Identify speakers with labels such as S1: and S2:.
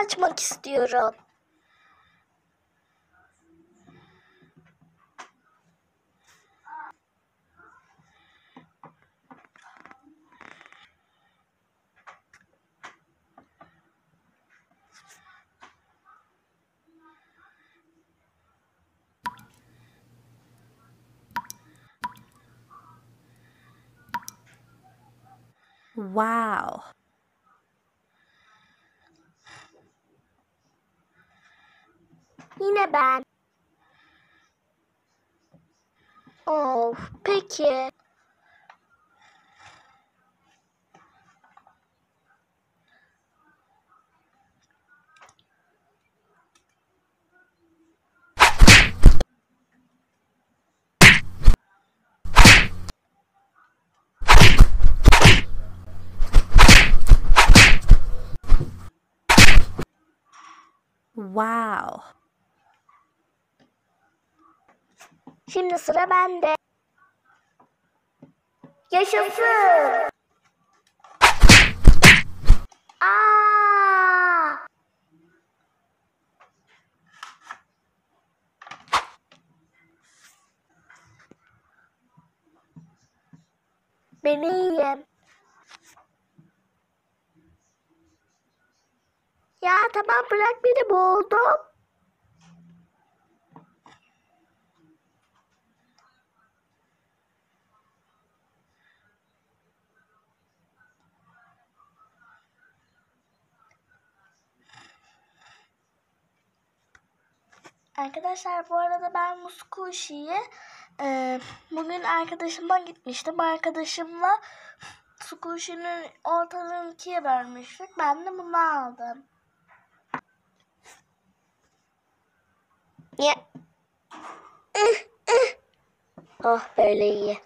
S1: açmak istiyorum.
S2: Wow.
S1: Yine ben. Of, peki.
S2: Wow.
S1: Şimdi sıra bende. Yaşasın. Aa! Ben iyiyim. Ya tamam, bırak beni, boğuldum. Arkadaşlar, bu arada ben Muskushi'yi bugün arkadaşıma gitmiştim. Arkadaşımla Muskushi'nin ortalığını ikiye bölmüştük. Ben de bunu aldım. Ya. Oh, böyle iyi.